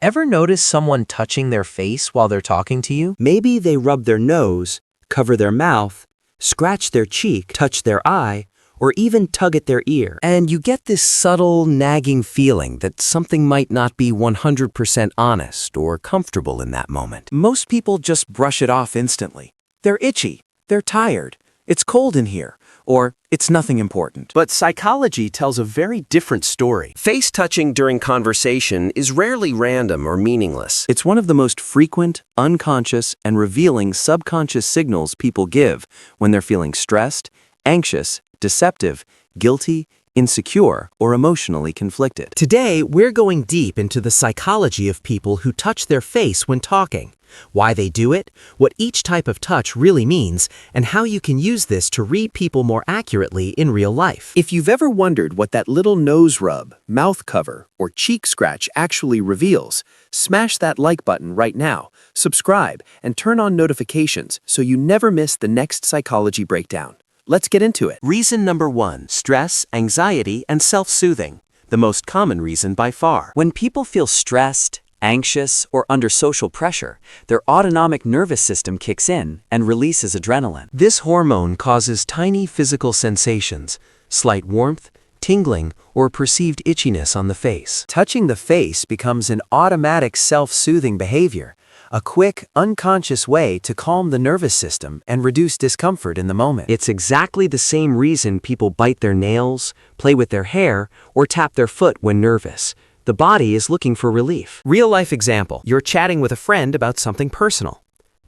Ever notice someone touching their face while they're talking to you? Maybe they rub their nose, cover their mouth, scratch their cheek, touch their eye, or even tug at their ear. And you get this subtle, nagging feeling that something might not be 100% honest or comfortable in that moment. Most people just brush it off instantly. They're itchy, they're tired, it's cold in here, or it's nothing important. But psychology tells a very different story. Face touching during conversation is rarely random or meaningless. It's one of the most frequent, unconscious, and revealing subconscious signals people give when they're feeling stressed, anxious, deceptive, guilty, insecure, or emotionally conflicted. Today, we're going deep into the psychology of people who touch their face when talking, why they do it, what each type of touch really means, and how you can use this to read people more accurately in real life. If you've ever wondered what that little nose rub, mouth cover, or cheek scratch actually reveals, smash that like button right now, subscribe, and turn on notifications so you never miss the next psychology breakdown. Let's get into it. Reason number 1, stress, anxiety, and self-soothing. The most common reason by far. When people feel stressed, anxious, or under social pressure, their autonomic nervous system kicks in and releases adrenaline. This hormone causes tiny physical sensations, slight warmth, tingling, or perceived itchiness on the face. Touching the face becomes an automatic self-soothing behavior, a quick, unconscious way to calm the nervous system and reduce discomfort in the moment. It's exactly the same reason people bite their nails, play with their hair, or tap their foot when nervous. The body is looking for relief. Real-life example. You're chatting with a friend about something personal.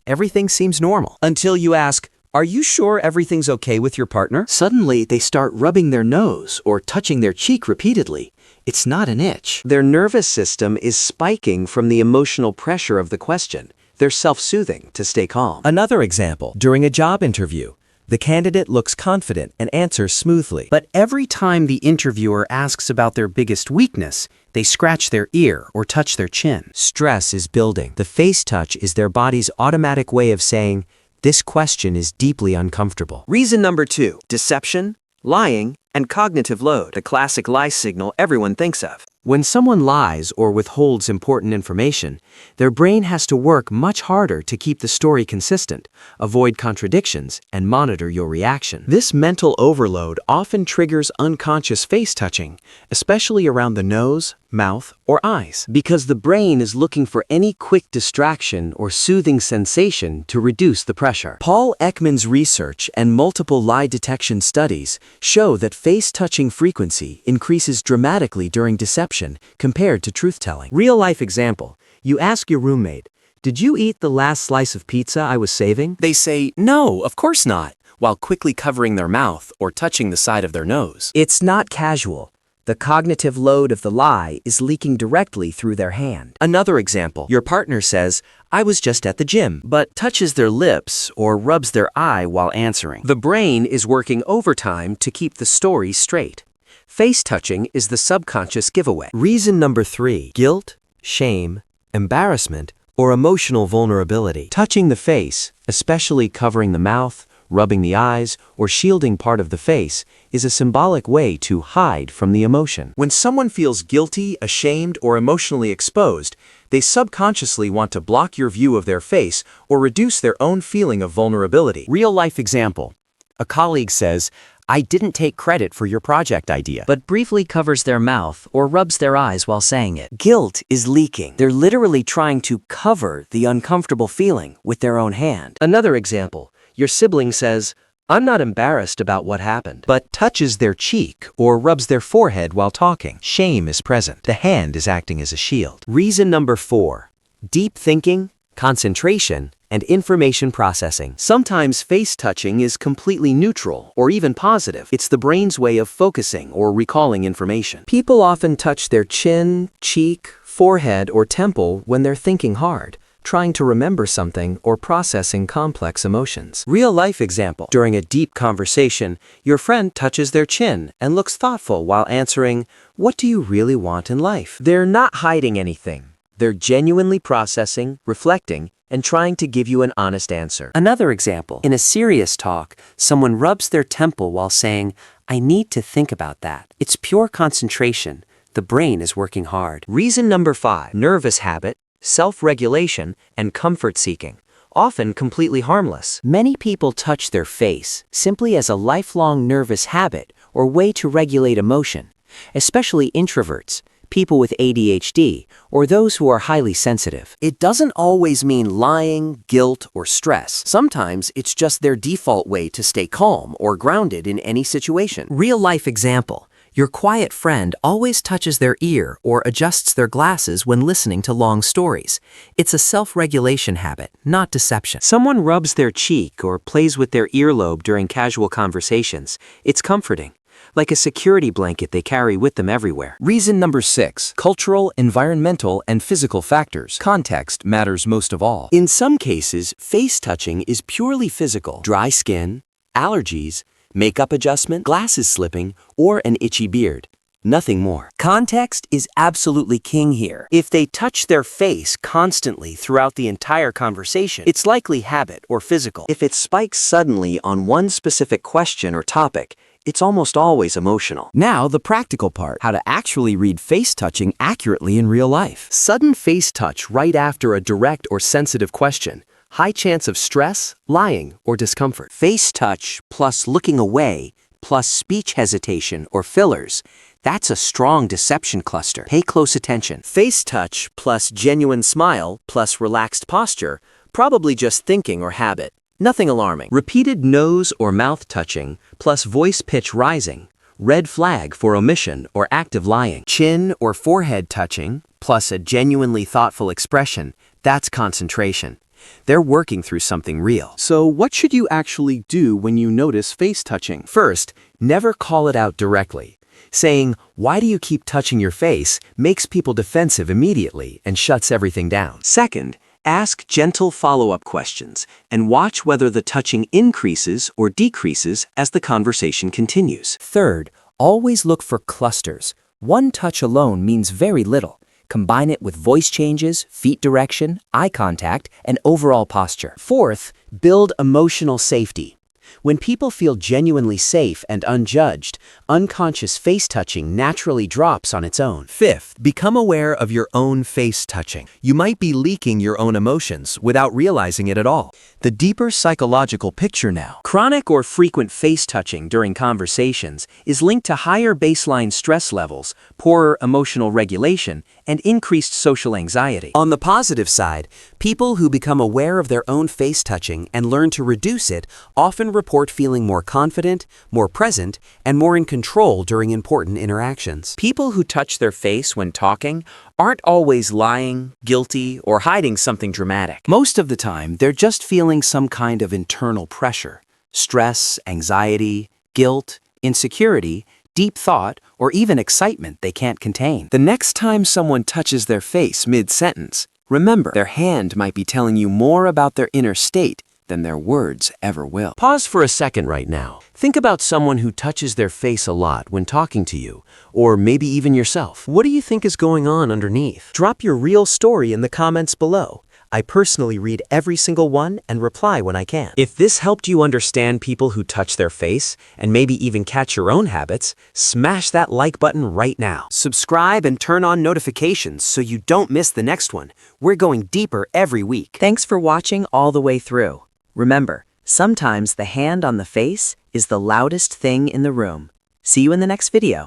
Everything seems normal. Until you ask, "Are you sure everything's okay with your partner?" Suddenly, they start rubbing their nose or touching their cheek repeatedly. It's not an itch. Their nervous system is spiking from the emotional pressure of the question. They're self-soothing to stay calm. Another example. During a job interview, the candidate looks confident and answers smoothly. But every time the interviewer asks about their biggest weakness, they scratch their ear or touch their chin. Stress is building. The face touch is their body's automatic way of saying, "This question is deeply uncomfortable." Reason number 2, deception, lying, and cognitive load. The classic lie signal everyone thinks of. When someone lies or withholds important information, their brain has to work much harder to keep the story consistent, avoid contradictions, and monitor your reaction. This mental overload often triggers unconscious face touching, especially around the nose, mouth, or eyes. Because the brain is looking for any quick distraction or soothing sensation to reduce the pressure. Paul Ekman's research and multiple lie detection studies show that face-touching frequency increases dramatically during deception compared to truth-telling. Real-life example. You ask your roommate, "Did you eat the last slice of pizza I was saving?" They say, "No, of course not," while quickly covering their mouth or touching the side of their nose. It's not casual. The cognitive load of the lie is leaking directly through their hand. Another example. Your partner says, "I was just at the gym," but touches their lips or rubs their eye while answering. The brain is working overtime to keep the story straight. Face touching is the subconscious giveaway. Reason number 3, guilt, shame, embarrassment, or emotional vulnerability. Touching the face, especially covering the mouth, rubbing the eyes, or shielding part of the face, is a symbolic way to hide from the emotion. When someone feels guilty, ashamed, or emotionally exposed, they subconsciously want to block your view of their face or reduce their own feeling of vulnerability. Real-life example. A colleague says, "I didn't take credit for your project idea," But briefly covers their mouth or rubs their eyes while saying it. guilt is leaking. They're literally trying to cover the uncomfortable feeling with their own hand. Another example. Your sibling says, "I'm not embarrassed about what happened," but touches their cheek or rubs their forehead while talking. Shame is present. The hand is acting as a shield. Reason number 4, deep thinking, concentration, and information processing. Sometimes face touching is completely neutral or even positive. It's the brain's way of focusing or recalling information. People often touch their chin, cheek, forehead, or temple when they're thinking hard, trying to remember something or processing complex emotions. Real-life example. During a deep conversation, your friend touches their chin and looks thoughtful while answering, "What do you really want in life?" They're not hiding anything. They're genuinely processing, reflecting, and trying to give you an honest answer. Another example. In a serious talk, someone rubs their temple while saying, "I need to think about that." It's pure concentration. the brain is working hard. Reason number 5, nervous habit, self-regulation, and comfort seeking, often completely harmless. Many people touch their face simply as a lifelong nervous habit or way to regulate emotion, especially introverts, people with ADHD, or those who are highly sensitive. It doesn't always mean lying, guilt, or stress. Sometimes it's just their default way to stay calm or grounded in any situation. Real-life example. Your quiet friend always touches their ear or adjusts their glasses when listening to long stories. It's a self-regulation habit, not deception. Someone rubs their cheek or plays with their earlobe during casual conversations. It's comforting, like a security blanket they carry with them everywhere. Reason number 6, cultural, environmental, and physical factors. Context matters most of all. In some cases, face touching is purely physical. Dry skin, allergies, makeup adjustment, glasses slipping, or an itchy beard. Nothing more. Context is absolutely king here. If they touch their face constantly throughout the entire conversation, it's likely habit or physical. If it spikes suddenly on one specific question or topic, it's almost always emotional. Now the practical part, how to actually read face touching accurately in real life. Sudden face touch right after a direct or sensitive question. High chance of stress, lying, or discomfort. Face touch plus looking away plus speech hesitation or fillers. That's a strong deception cluster. Pay close attention. Face touch plus genuine smile plus relaxed posture, probably just thinking or habit. Nothing alarming. Repeated nose or mouth touching plus voice pitch rising. Red flag for omission or active lying. Chin or forehead touching, plus a genuinely thoughtful expression. That's concentration. They're working through something real. So what should you actually do when you notice face touching? First, never call it out directly. Saying, "Why do you keep touching your face?" makes people defensive immediately and shuts everything down. Second, ask gentle follow-up questions and watch whether the touching increases or decreases as the conversation continues. Third, always look for clusters. One touch alone means very little. Combine it with voice changes, feet direction, eye contact, and overall posture. Fourth, build emotional safety. When people feel genuinely safe and unjudged, unconscious face touching naturally drops on its own. Fifth, become aware of your own face touching. You might be leaking your own emotions without realizing it at all. The deeper psychological picture now. Chronic or frequent face touching during conversations is linked to higher baseline stress levels, poorer emotional regulation, and increased social anxiety. On the positive side, people who become aware of their own face touching and learn to reduce it often report feeling more confident, more present, and more in control during important interactions. People who touch their face when talking aren't always lying, guilty, or hiding something dramatic. Most of the time, they're just feeling some kind of internal pressure, stress, anxiety, guilt, insecurity, deep thought, or even excitement they can't contain. The next time someone touches their face mid-sentence, remember their hand might be telling you more about their inner state than their words ever will. Pause for a second right now. Think about someone who touches their face a lot when talking to you, or maybe even yourself. What do you think is going on underneath? Drop your real story in the comments below. I personally read every single one and reply when I can. If this helped you understand people who touch their face, and maybe even catch your own habits, smash that like button right now. Subscribe and turn on notifications so you don't miss the next one. We're going deeper every week. Thanks for watching all the way through. Remember, sometimes the hand on the face is the loudest thing in the room. See you in the next video.